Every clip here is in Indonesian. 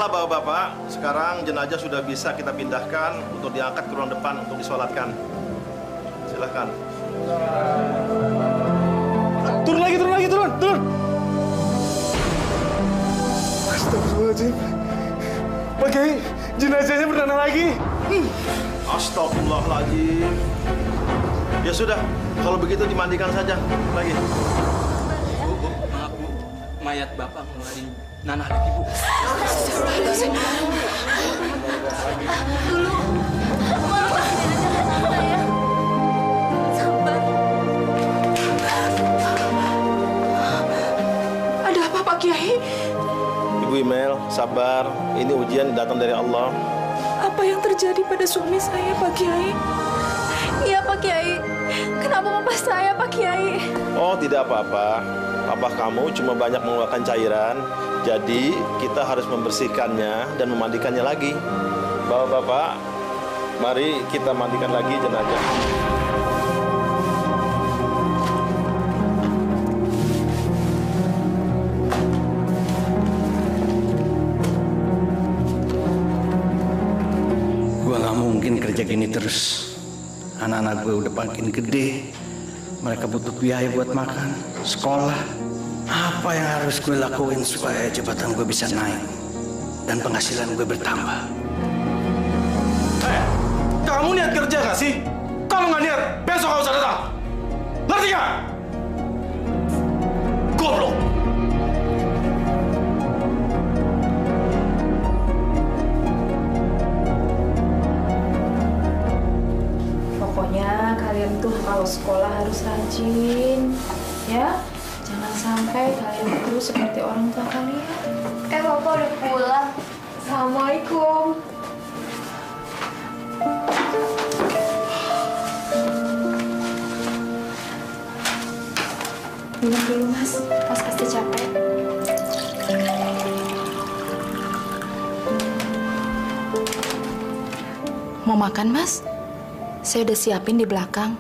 Alhamdulillah bapak-bapak, sekarang jenazah sudah bisa kita pindahkan untuk diangkat ke ruang depan untuk disolatkan. Silahkan. Turun lagi, turun. Astagfirullahaladzim. Pak Kiai, jenazahnya bernanah lagi. Astagfirullahaladzim. Ya sudah, kalau begitu dimandikan saja lagi. Bu, maaf Bu, mayat Bapak ngeluarin nanah lagi Bu. Dulu, saya sabar. Ada apa Pak Kiai? Ibu Imel, sabar. Ini ujian datang dari Allah. Apa yang terjadi pada suami saya Pak Kiai? Iya Pak Kiai. Kenapa papa saya Pak Kiai? Oh, tidak apa-apa. Papa kamu cuma banyak mengeluarkan cairan. Jadi, kita harus membersihkannya dan memandikannya lagi. Bapak-bapak, mari kita mandikan lagi jenazah. Gua nggak mungkin kerja gini terus. Anak-anak gue udah makin gede. Mereka butuh biaya buat makan, sekolah. Apa yang harus gue lakuin supaya jabatan gue bisa naik dan penghasilan gue bertambah? Kamu niat kerja nggak sih? Kalau nggak niat, besok nggak usah datang. Ngerti nggak? Goblok. Pokoknya kalian tuh kalau sekolah harus rajin, ya. Jangan sampai kalian itu seperti orang tua kalian. Papa udah pulang. Assalamualaikum. Minum dulu Mas pasti capek. Mau makan, Mas? Saya udah siapin di belakang.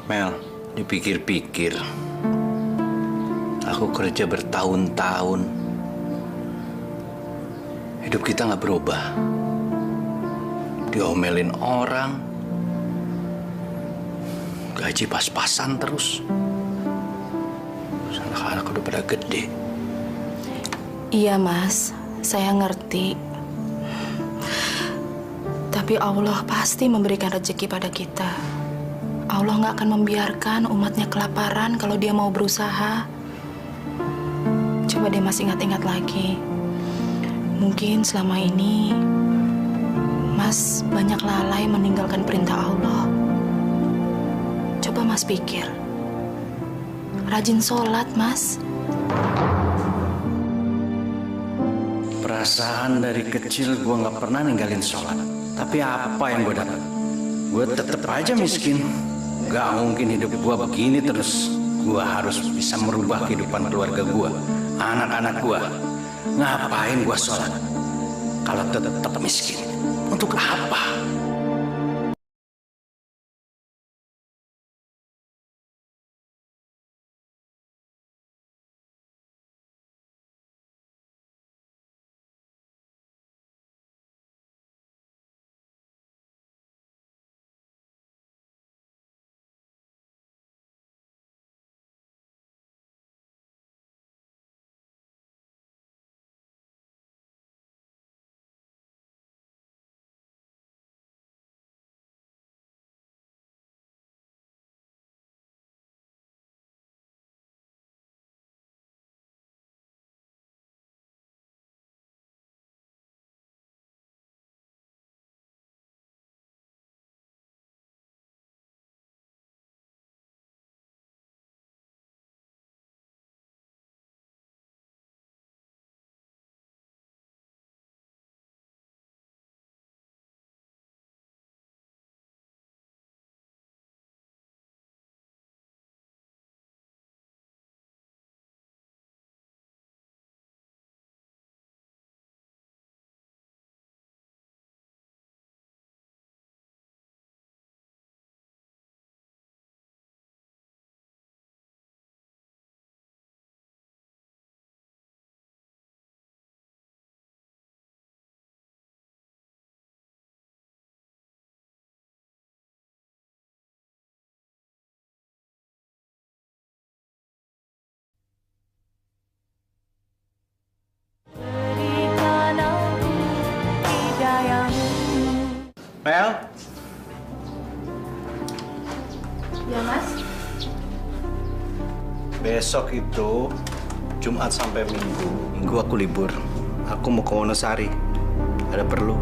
Mel, dipikir-pikir, aku kerja bertahun-tahun. Hidup kita nggak berubah. Diomelin orang, gaji pas-pasan terus. Anak-anak udah pada gede. Iya, Mas. Saya ngerti. Tapi Allah pasti memberikan rezeki pada kita. Allah nggak akan membiarkan umatnya kelaparan kalau dia mau berusaha. Coba deh Mas ingat-ingat lagi. Mungkin selama ini Mas banyak lalai meninggalkan perintah Allah. Coba Mas pikir. Rajin sholat, Mas. Perasaan dari kecil gue nggak pernah ninggalin sholat. Tapi apa yang gue dapat? Gue tetap aja miskin. Gak mungkin hidup gue begini terus. Gue harus bisa merubah kehidupan keluarga gue, anak-anak gue. Ngapain gue sholat kalau tetap miskin? Untuk apa? sayang. Mel? Ya, Mas? Besok itu Jumat sampai Minggu. Minggu aku libur. Aku mau ke Wonosari. Ada perlu.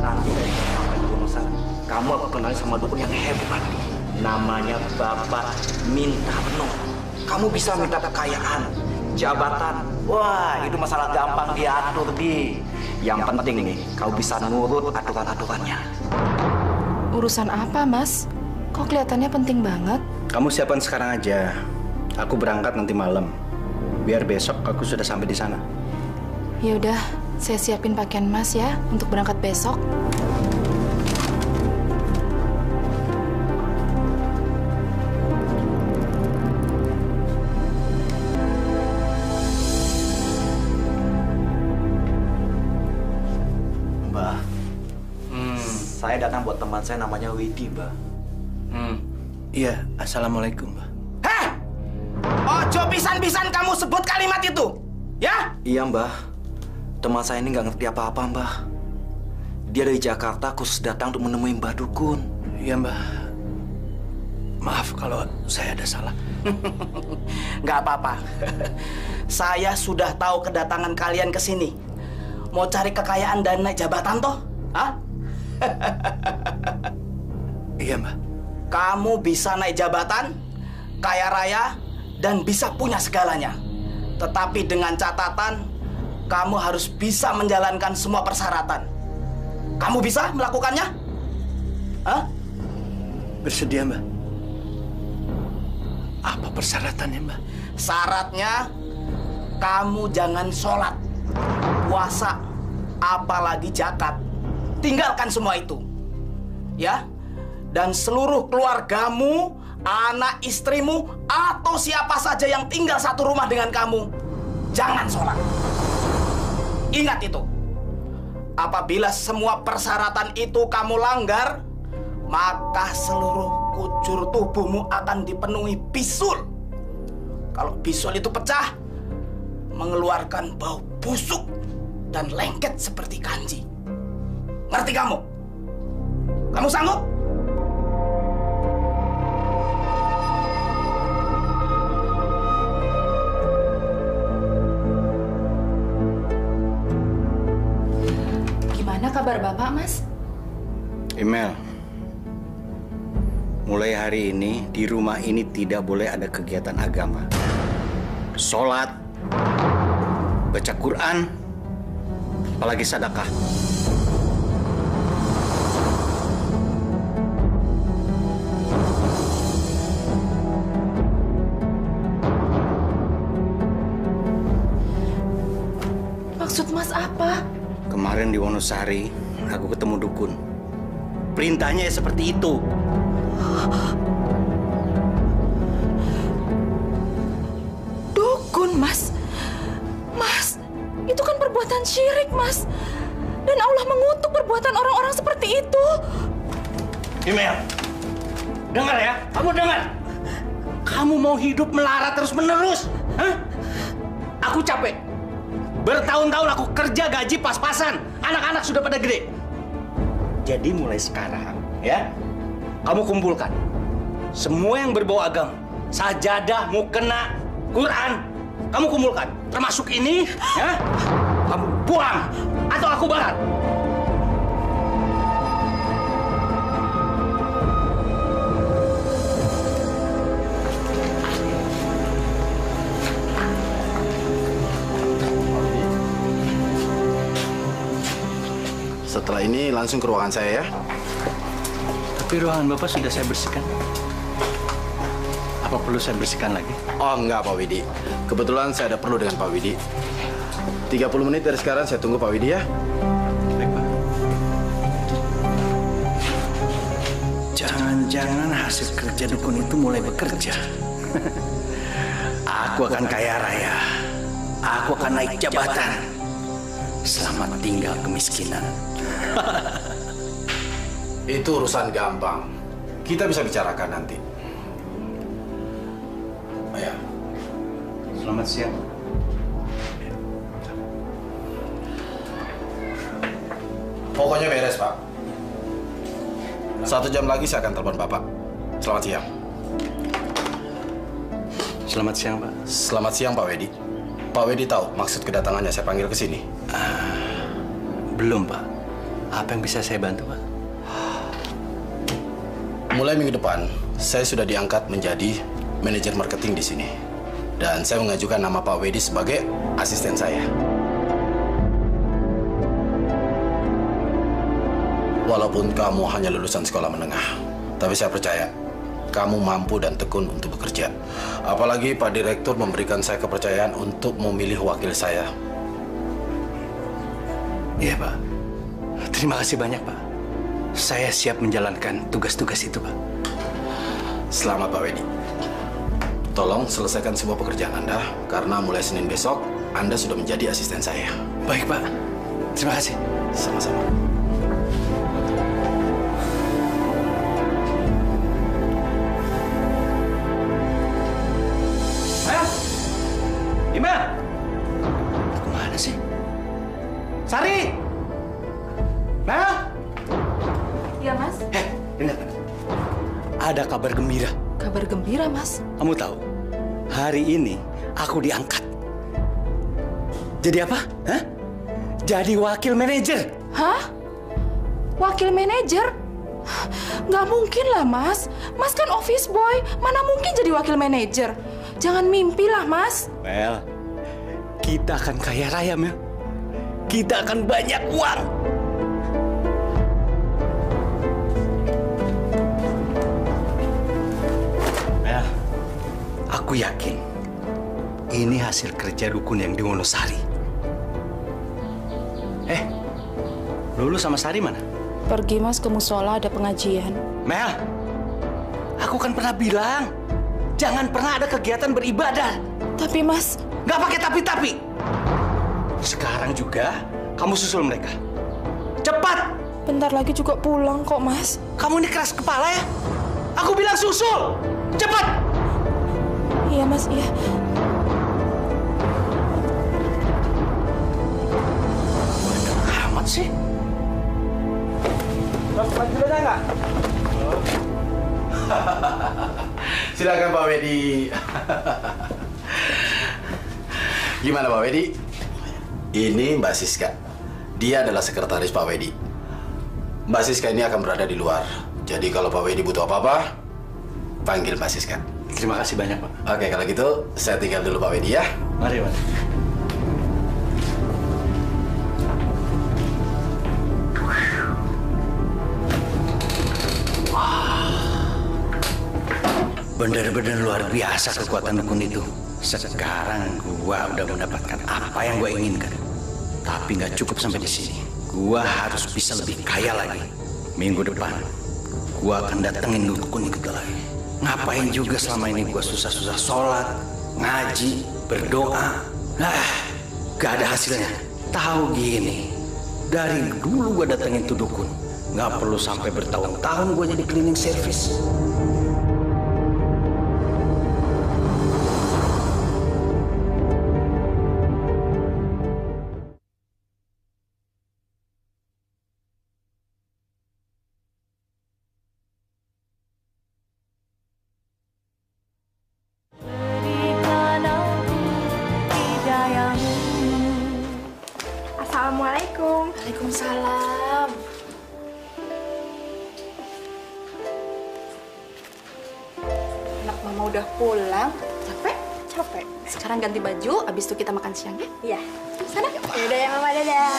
Nanti dari sampai ke Wonosari, kamu aku kenal sama dukun yang hebat. Namanya Bapak Minta Penuh. Kamu bisa minta kekayaan, jabatan. Wah, itu masalah gampang diatur, Di. Yang penting nih, kau bisa nurut aturan-aturannya. Urusan apa, Mas? Kok kelihatannya penting banget? Kamu siapkan sekarang aja. Aku berangkat nanti malam. Biar besok aku sudah sampai di sana. Ya udah, saya siapin pakaian Mas ya untuk berangkat besok. Mbah, saya datang buat teman saya namanya Widi, Mbah. Iya, assalamualaikum, Mbak. Heh! Ojo pisan-pisan kamu sebut kalimat itu, ya? Iya, Mbah. Teman saya ini nggak ngerti apa-apa, Mbah. Dia dari Jakarta khusus datang untuk menemui Mbah Dukun. Iya, Mbak. Maaf kalau saya ada salah. Nggak apa-apa. Saya sudah tahu kedatangan kalian ke sini. Mau cari kekayaan dan naik jabatan toh? Hah? Iya, Mbak. Kamu bisa naik jabatan, kaya raya, dan bisa punya segalanya. Tetapi dengan catatan, kamu harus bisa menjalankan semua persyaratan. Kamu bisa melakukannya? Hah? Bersedia, Mbak. Apa persyaratannya, Mbak? Syaratnya, kamu jangan sholat, puasa, apalagi zakat. Tinggalkan semua itu. Ya? Dan seluruh keluargamu, anak istrimu, atau siapa saja yang tinggal satu rumah dengan kamu, jangan sholat. Ingat itu. Apabila semua persyaratan itu kamu langgar, maka seluruh kujur tubuhmu akan dipenuhi bisul. Kalau bisul itu pecah, mengeluarkan bau busuk dan lengket seperti kanji. Ngerti kamu? Kamu sanggup? Gimana kabar Bapak, Mas? Email. Mulai hari ini, di rumah ini tidak boleh ada kegiatan agama. Sholat, baca Quran, apalagi sedekah. Maksud Mas apa? Kemarin di Wonosari, aku ketemu dukun. Perintahnya ya seperti itu. Dukun, Mas. Mas, itu kan perbuatan syirik, Mas. Dan Allah mengutuk perbuatan orang-orang seperti itu. Email, dengar ya, kamu dengar. Kamu mau hidup melarat terus-menerus? Hah? Aku capek. Bertahun-tahun aku kerja gaji pas-pasan. Anak-anak sudah pada gede. Jadi mulai sekarang, ya, kamu kumpulkan semua yang berbau agama, sajadah, mukena, Quran, kamu kumpulkan. Termasuk ini, ya, kamu buang atau aku bakar. Setelah ini langsung ke ruangan saya ya. Tapi ruangan Bapak sudah saya bersihkan. Apa perlu saya bersihkan lagi? Oh enggak Pak Widi. Kebetulan saya ada perlu dengan Pak Widi. 30 menit dari sekarang saya tunggu Pak Widi ya. Baik, Pak. Jangan-jangan hasil kerja dukun itu mulai bekerja. Aku akan kaya raya. Aku akan naik jabatan. Selamat tinggal kemiskinan. Itu urusan gampang. Kita bisa bicarakan nanti. Ayo. Selamat siang. Pokoknya beres, Pak. 1 jam lagi saya akan telepon Bapak. Selamat siang. Selamat siang, Pak. Selamat siang, Pak Wedi. Pak Wedi tahu maksud kedatangannya saya panggil ke sini? Belum, Pak. Apa yang bisa saya bantu, Pak? Mulai minggu depan, saya sudah diangkat menjadi manajer marketing di sini. Dan saya mengajukan nama Pak Wedi sebagai asisten saya. Walaupun kamu hanya lulusan sekolah menengah, tapi saya percaya kamu mampu dan tekun untuk bekerja. Apalagi Pak Direktur memberikan saya kepercayaan untuk memilih wakil saya. Iya, Pak. Terima kasih banyak, Pak. Saya siap menjalankan tugas-tugas itu, Pak. Selamat, Pak Wedi. Tolong selesaikan semua pekerjaan Anda, karena mulai Senin besok, Anda sudah menjadi asisten saya. Baik, Pak. Terima kasih. Sama-sama. Gimana? Kemana sih? Sari! Mel! Iya, Mas. Dengar. Ada kabar gembira. Kabar gembira, Mas. Kamu tahu, hari ini aku diangkat. Jadi apa? Hah? Jadi wakil manajer. Hah? Wakil manajer? Nggak mungkin lah, Mas. Mas kan office boy. Mana mungkin jadi wakil manajer? Jangan mimpi lah, Mas. Mel, kita akan kaya raya, Mel. Kita akan banyak uang. Mel, aku yakin ini hasil kerja dukun yang di Wonosari. Lulu sama Sari mana? Pergi, Mas, ke musola ada pengajian. Mel, aku kan pernah bilang, jangan pernah ada kegiatan beribadah. Tapi, Mas... Nggak pakai tapi-tapi. Sekarang juga, kamu susul mereka. Cepat! Bentar lagi juga pulang kok, Mas. Kamu ini keras kepala ya? Aku bilang susul! Cepat! Iya, Mas, iya. Banyak amat sih. Lanjut aja nggak? Silakan Pak Wedi. Gimana Pak Wedi? Ini Mbak Siska. Dia adalah sekretaris Pak Wedi. Mbak Siska ini akan berada di luar. Jadi kalau Pak Wedi butuh apa-apa, panggil Mbak Siska. Terima kasih banyak, Pak. Oke, kalau gitu saya tinggal dulu Pak Wedi ya. Mari, Pak. Benar-benar luar biasa kekuatan dukun itu. Sekarang gua udah mendapatkan apa yang gua inginkan. Tapi nggak cukup sampai di sini. Gua harus bisa lebih kaya lagi. Minggu depan, gua akan datengin dukun itu lagi. Ngapain juga selama ini gua susah-susah sholat, ngaji, berdoa. Gak ada hasilnya. Tahu gini, dari dulu gua datengin tuh dukun. Nggak perlu sampai bertahun-tahun gua jadi cleaning service. Assalamualaikum. Waalaikumsalam. Anak mama udah pulang. Capek? Capek. Sekarang ganti baju, abis itu kita makan siang ya? Iya. Sana. Yaudah ya, Mama. Dadah.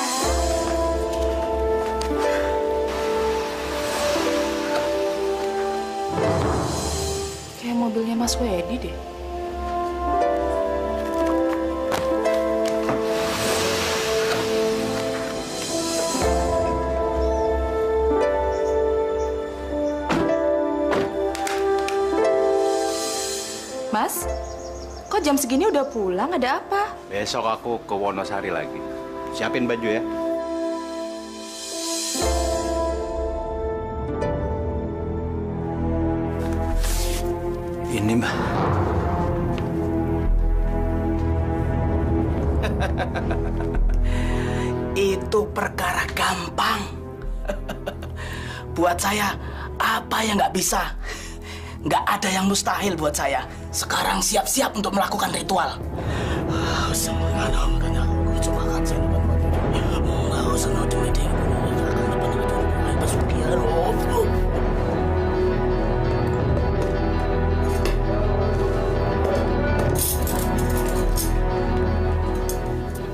Kayak mobilnya Mas Wedi deh. Mas, kok jam segini udah pulang? Ada apa? Besok aku ke Wonosari lagi. Siapin baju ya. Ini, Mbak. Itu perkara gampang. Buat saya, apa yang nggak bisa? Nggak ada yang mustahil buat saya. Sekarang siap-siap untuk melakukan ritual.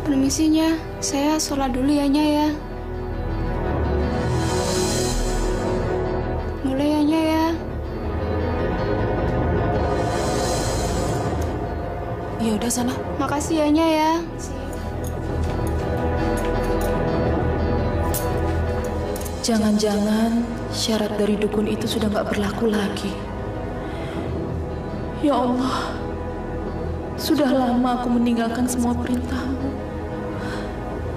Permisinya, saya sholat dulu ya, Nya ya. Mulai ya, Nya ya. Ya udah sana. Makasih ya, Nya ya. Jangan-jangan syarat dari dukun itu sudah nggak berlaku lagi. Ya Allah, sudah lama aku meninggalkan semua perintah-Mu.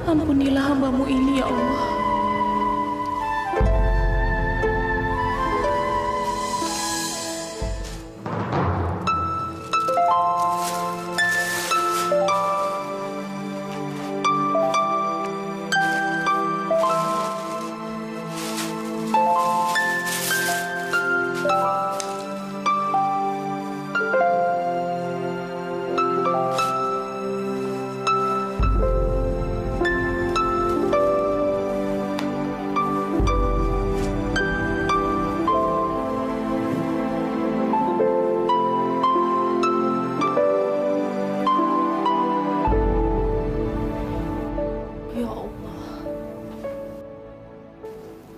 Ampunilah hamba-Mu ini, ya Allah.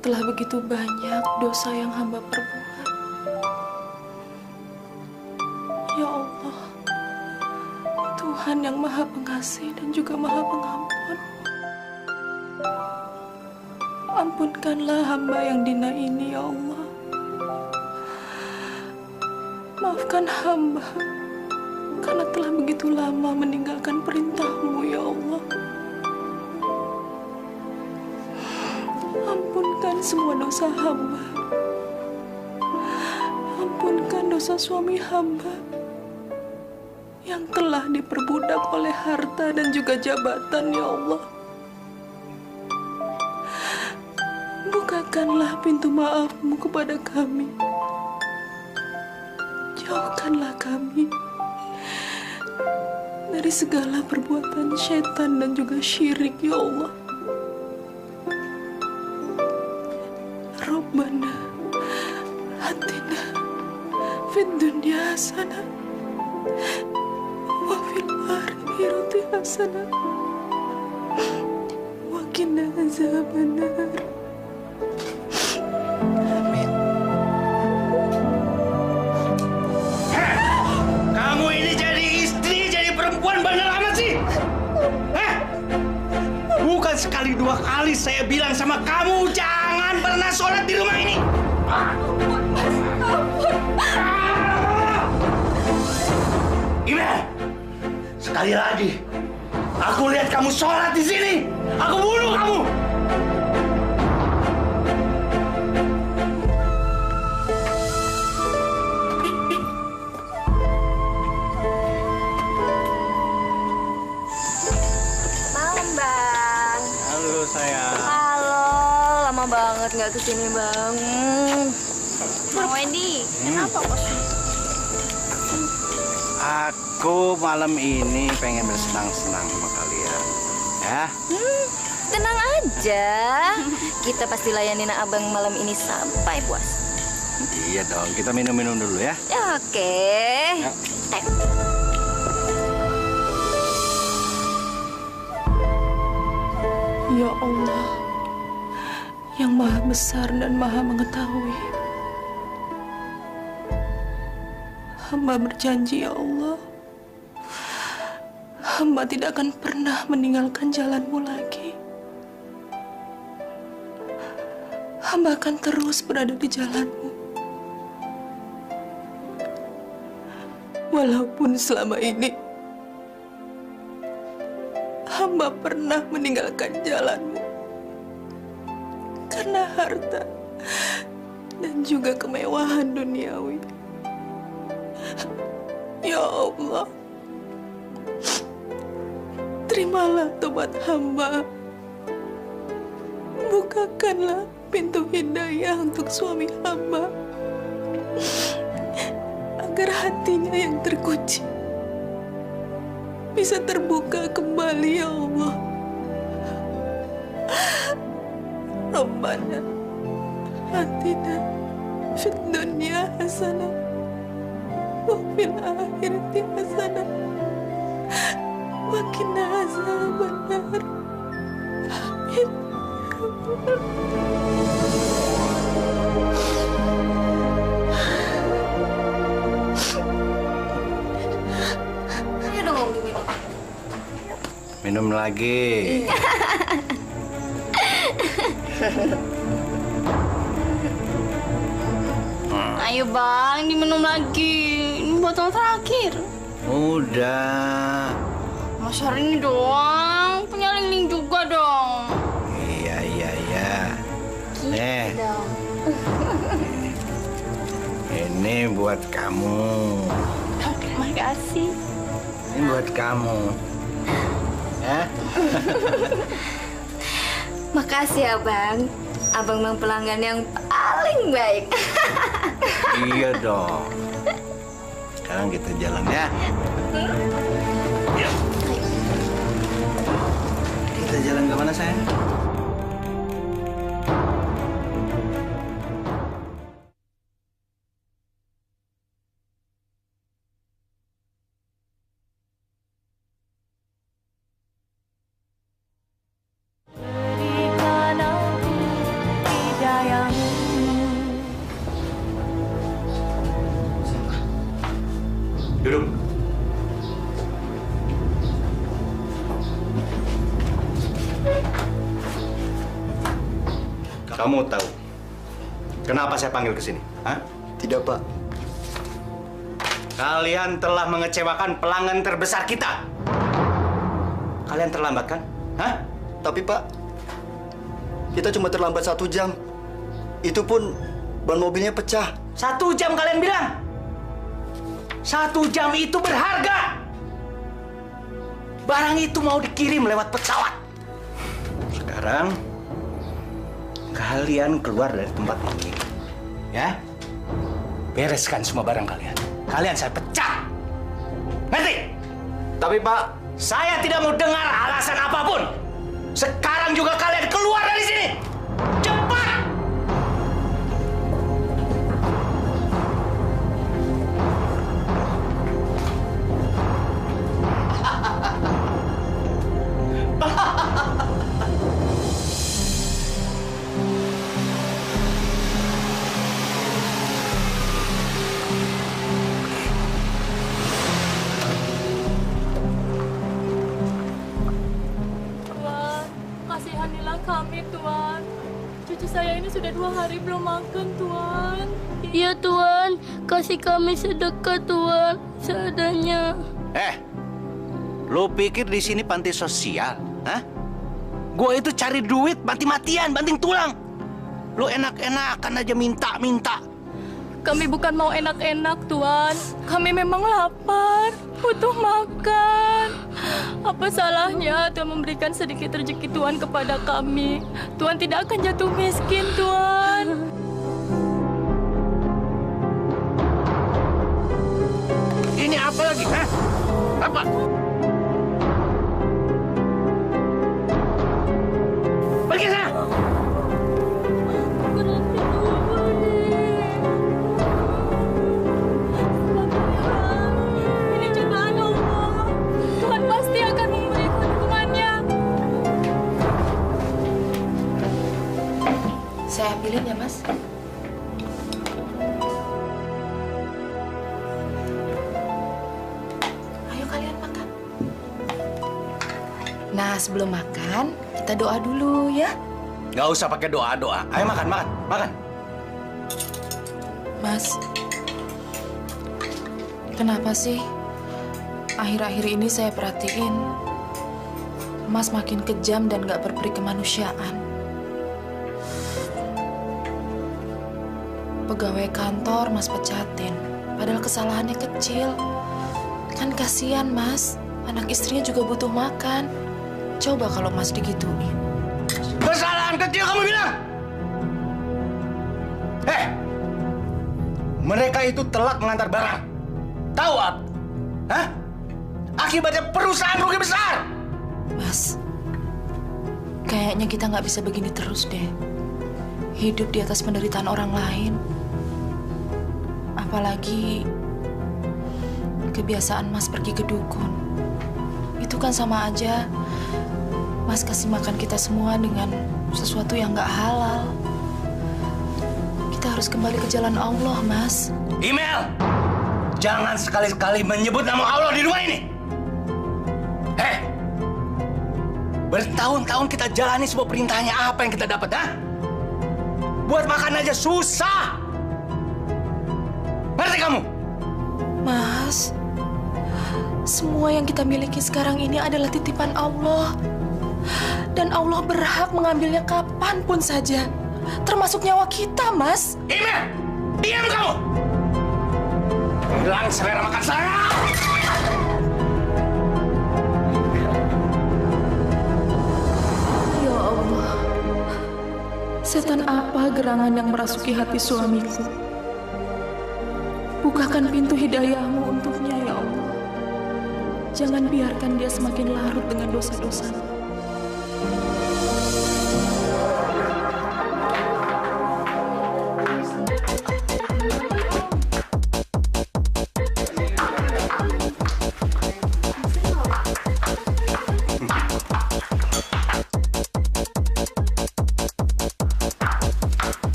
Telah begitu banyak dosa yang hamba perbuat. Ya Allah, Tuhan yang Maha Pengasih dan juga Maha Pengampun, ampunkanlah hamba yang dina ini, ya Allah. Maafkan hamba karena telah begitu lama meninggalkan perintah-Mu, ya Allah. Ampunkan semua dosa hamba. Ampunkan dosa suami hamba yang telah diperbudak oleh harta dan juga jabatan, ya Allah. Bukakanlah pintu maaf-Mu kepada kami. Jauhkanlah kami dari segala perbuatan setan dan juga syirik, ya Allah. Rabbana atina fid dunya hasanah wa fil akhirati hasanah wa qina azabannar. Amin. Kamu ini jadi istri, jadi perempuan bener amat sih? Bukan sekali dua kali saya bilang sama kamu jangan pernah sholat di rumah ini. Imel, sekali lagi aku lihat kamu sholat di sini, aku bunuh kamu. Banget nggak kesini bang. Bang Wendy, kenapa kok? Aku malam ini pengen bersenang-senang sama kalian, ya? Tenang aja, kita pasti layanin abang malam ini sampai puas. Iya dong, kita minum-minum dulu ya. Oke. Ya. Ya Allah, yang Maha Besar dan Maha Mengetahui. Hamba berjanji, ya Allah, hamba tidak akan pernah meninggalkan jalan-Mu lagi. Hamba akan terus berada di jalan-Mu. Walaupun selama ini hamba pernah meninggalkan jalan-Mu karena harta dan juga kemewahan duniawi. Ya Allah, terimalah tobat hamba. Bukakanlah pintu hidayah untuk suami hamba, agar hatinya yang terkunci bisa terbuka kembali, ya Allah. Rabbana atina fid dunya hasanah wa fil akhirati hasanah wa qina azabannar. Amin. Ayo dong, diminum. Minum lagi. Ayo bang, diminum lagi. Ini botol terakhir. Udah. Mas hari ini doang, punya Ling juga dong. Iya. Nih, Dong. ini buat kamu. Makasih. Ini buat kamu. Ya? Makasih ya bang. Abang memang pelanggan yang paling baik. Iya dong. Sekarang kita jalan ya. Yuk. Kita jalan ke mana, sayang? Duduk. Kamu tahu kenapa saya panggil ke sini? Hah? Tidak, Pak. Kalian telah mengecewakan pelanggan terbesar kita. Kalian terlambat kan? Hah? Tapi, Pak, kita cuma terlambat 1 jam. Itu pun ban mobilnya pecah. 1 jam kalian bilang? 1 jam itu berharga. Barang itu mau dikirim lewat pesawat. Sekarang kalian keluar dari tempat ini, ya? Bereskan semua barang kalian. Kalian saya pecat. Ngerti? Tapi, Pak, saya tidak mau dengar alasan apapun. Sekarang juga kalian keluar dari sini. Cepat! Tuan, kasihanilah kami, Tuan. Cucu saya ini sudah 2 hari belum makan, Tuan. Iya, Tuan. Kasih kami sedekah, Tuan. Seadanya. Lu pikir di sini panti sosial? Hah? Gua itu cari duit mati-matian, banting tulang. Lu enak-enakan aja minta-minta. Kami bukan mau enak-enak, Tuan. Kami memang lapar, butuh makan. Apa salahnya Tuhan memberikan sedikit rezeki Tuhan kepada kami? Tuhan tidak akan jatuh miskin, Tuan. Ini apa lagi? Hah? Apa? Pergi sana! Ini cobaan Allah. Tuhan pasti akan memberikan hukumannya. Saya ambilin ya, Mas. Ayo kalian makan. Nah, sebelum makan, kita doa dulu ya. Nggak usah pakai doa-doa. Ayo makan. Mas, kenapa sih akhir-akhir ini saya perhatiin Mas makin kejam dan gak berperi kemanusiaan. Pegawai kantor Mas pecatin, padahal kesalahannya kecil. Kan kasihan Mas, anak istrinya juga butuh makan. Coba kalau Mas digituin. Kesalahan kecil kamu bilang? kita itu telat mengantar barang. Tahu, Ab? Hah? Akibatnya perusahaan rugi besar. Mas, kayaknya kita nggak bisa begini terus deh. Hidup di atas penderitaan orang lain. Apalagi kebiasaan Mas pergi ke dukun. Itu kan sama aja Mas kasih makan kita semua dengan sesuatu yang nggak halal. Kita harus kembali ke jalan Allah, Mas. Email! Jangan sekali-sekali menyebut nama Allah di rumah ini. Bertahun-tahun kita jalani sebuah perintahnya, apa yang kita dapat, ha? Buat makan aja susah. Ngerti kamu? Mas, semua yang kita miliki sekarang ini adalah titipan Allah. Dan Allah berhak mengambilnya kapanpun saja. Termasuk nyawa kita, Mas. Email! Diam kamu! Hilang selera makan saya! Ya Allah, setan apa gerangan yang merasuki hati suamiku? Bukakan pintu hidayahmu untuknya, ya Allah. Jangan biarkan dia semakin larut dengan dosa-dosanya.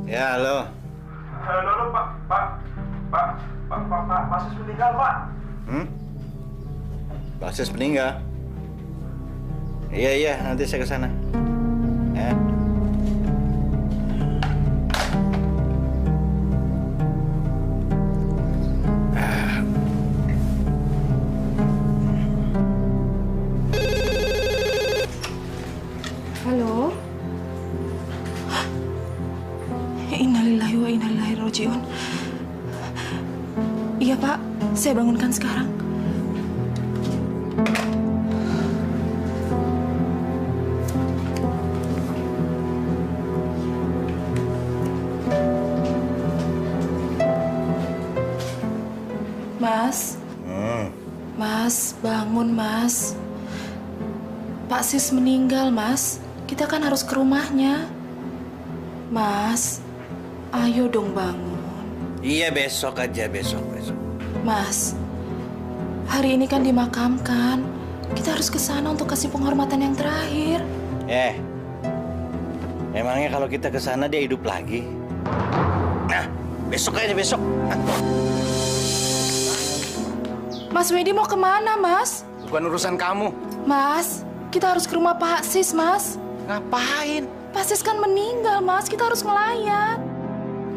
Ya, halo. Halo, Pak. Pak Sis meninggal, Pak. Pak Sis meninggal? Iya, nanti saya ke sana. Ya. Halo? Innalillahi wa inna ilaihi raji'un. Iya, Pak. Saya bangunkan sekarang. Mas. Mas, bangun, Mas. Pak Sis meninggal, Mas. Kita kan harus ke rumahnya. Mas, ayo dong bangun. Iya, besok aja, besok. Mas, hari ini kan dimakamkan. Kita harus ke sana untuk kasih penghormatan yang terakhir. Emangnya kalau kita ke sana dia hidup lagi? Nah, besok aja, besok. Mas Wedi mau kemana, Mas? Bukan urusan kamu. Mas, kita harus ke rumah Pak Sis, Mas. Ngapain? Pak Sis kan meninggal, Mas. Kita harus ngelayat.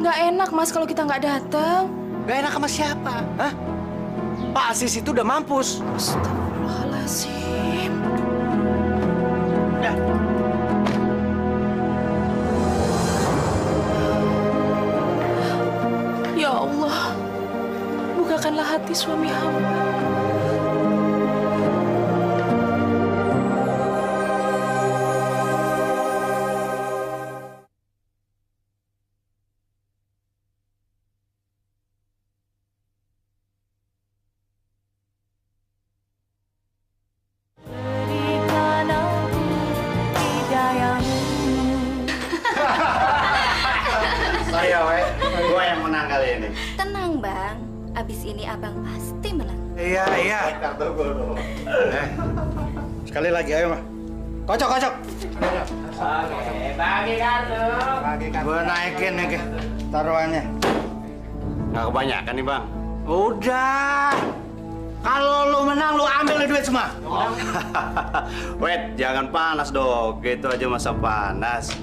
Nggak enak, Mas, kalau kita nggak datang. Nggak enak sama siapa? Hah? Pak Sis itu udah mampus. Astagfirullahaladzim. Ya. Ya Allah, bukakanlah hati suami hamba. Gue yang menang kali ini. Tenang, Bang. Abis ini Abang pasti menang. Iya. Sekali lagi, ayo, mah. Kocok. Bagi kartu. Gue naikin nih, taruhannya. Nggak kebanyakan nih, Bang. Udah. Kalau lu menang, lu ambil duit semua. Wait, jangan panas dong. Gitu aja masa panas.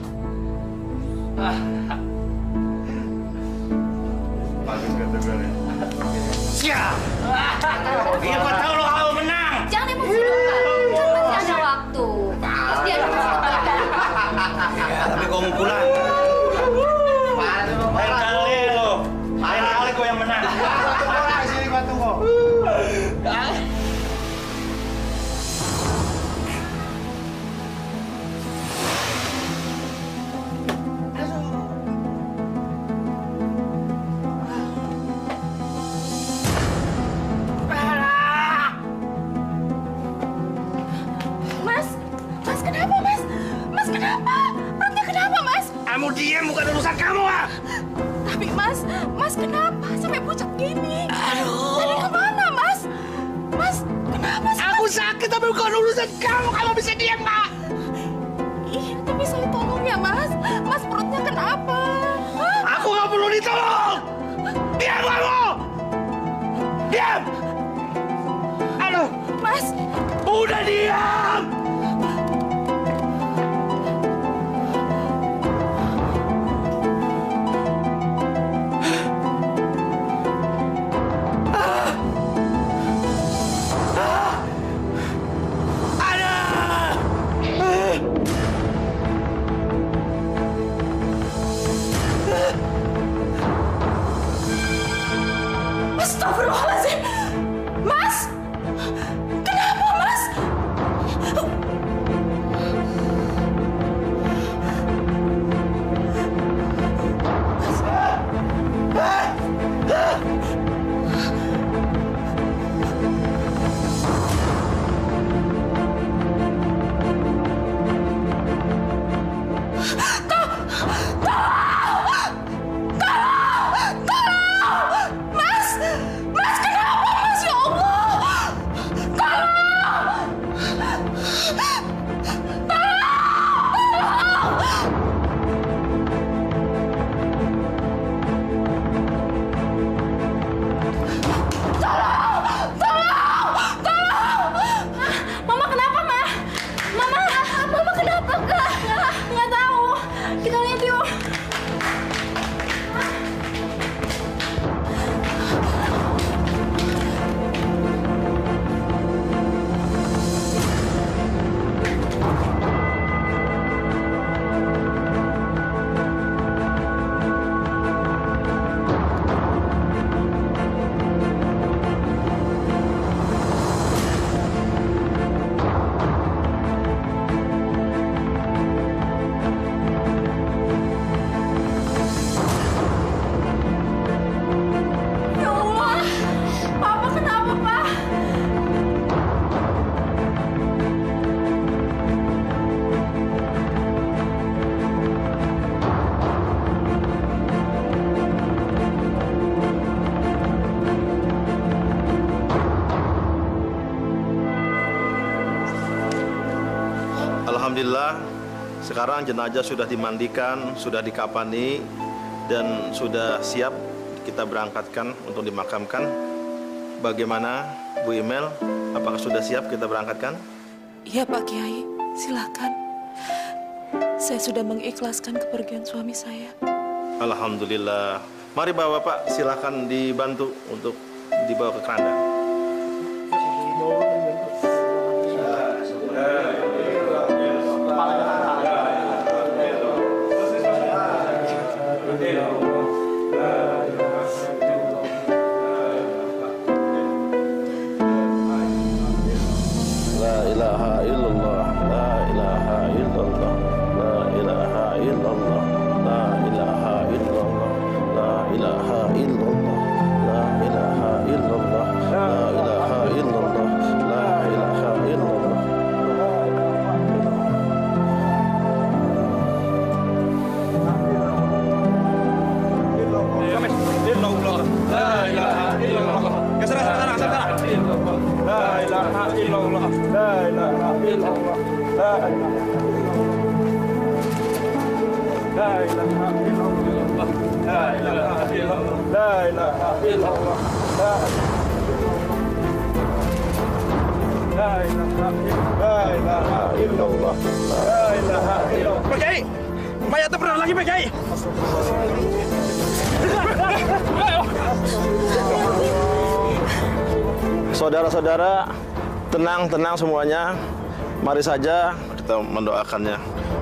Siap. Iya, gua tahu lu kalau menang. Jangan kenapa sampai pucat gini? Aduh. Tadi kemana, Mas? Mas, kenapa sih? Aku sakit tapi bukan urusan kamu. Kamu bisa diam nggak? Ih, tapi saya tolong ya, Mas. Mas perutnya kenapa? Hah? Aku nggak perlu ditolong. Diam kamu. Diam. Aduh. Mas. Udah diam. Astagfirullahaladzim! Mas! Kenapa, Mas? Alhamdulillah, sekarang jenazah sudah dimandikan, sudah dikafani, dan sudah siap kita berangkatkan untuk dimakamkan. Bagaimana, Bu Imel? Apakah sudah siap kita berangkatkan? Iya, Pak Kiai. Silakan. Saya sudah mengikhlaskan kepergian suami saya. Alhamdulillah. Mari Bapak, silakan dibantu untuk dibawa ke keranda. Pak Kiai, mayatnya pernah lagi Pak Kiai. Saudara-saudara, tenang semuanya. Mari saja kita mendoakannya.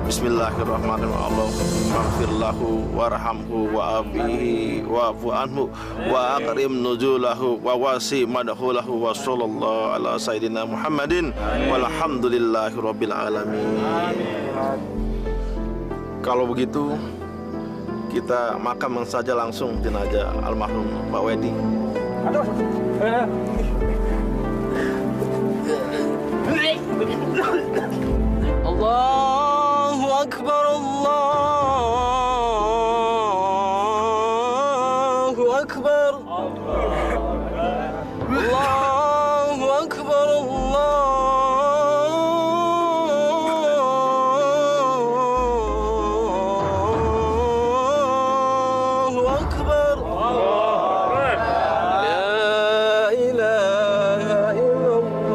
Bismillahirrahmanirrahim. Allahumma ighfirlahu warhamhu wa'afihi wa'fu anhu wa akrim nuzulahu wa wasi madkhulahu wa sallallahu ala sayyidina Muhammadin walhamdulillahi rabbil alamin. Kalau begitu, kita makam saja langsung jenazah almarhum Pak Wedi. Allahu Akbar, Allahu Akbar. Allahu Akbar. Allahu Akbar. La ilaha illallah.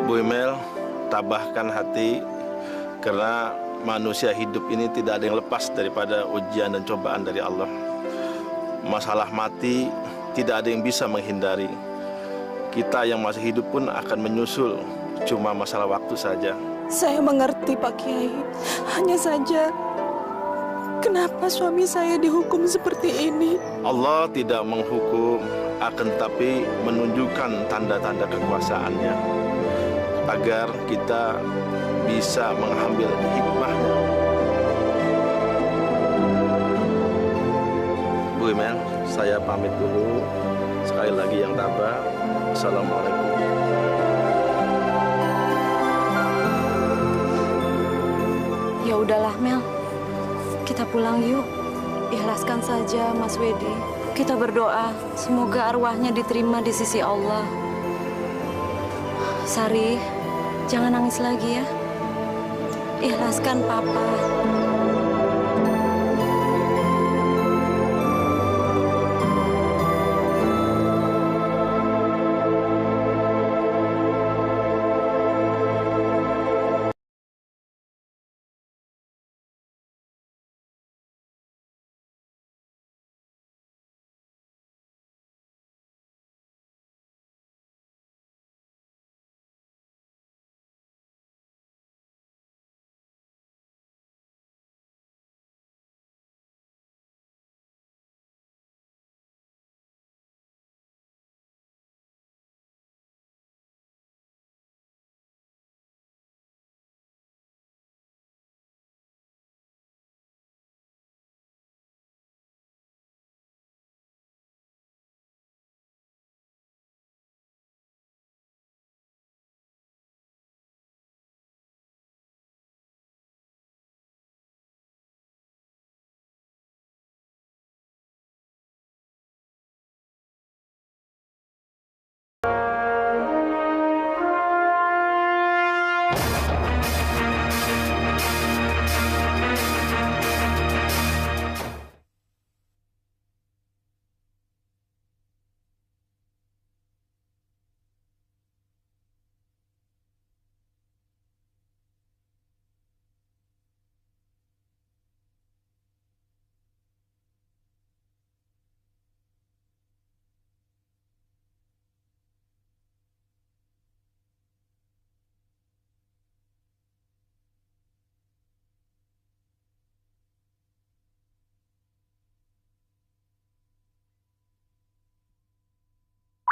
Bu Emel, tabahkan hati karena manusia hidup ini tidak ada yang lepas daripada ujian dan cobaan dari Allah. Masalah mati tidak ada yang bisa menghindari. Kita yang masih hidup pun akan menyusul, cuma masalah waktu saja. Saya mengerti Pak Kiai. Hanya saja, kenapa suami saya dihukum seperti ini? Allah tidak menghukum, akan tetapi menunjukkan tanda-tanda kekuasaannya agar kita bisa mengambil hikmahnya. Bu Emel, saya pamit dulu. Sekali lagi yang tabah. Assalamualaikum. Ya udahlah Mel, kita pulang yuk. Ikhlaskan saja Mas Wedi. Kita berdoa semoga arwahnya diterima di sisi Allah. Sari, jangan nangis lagi ya. Ikhlaskan Papa.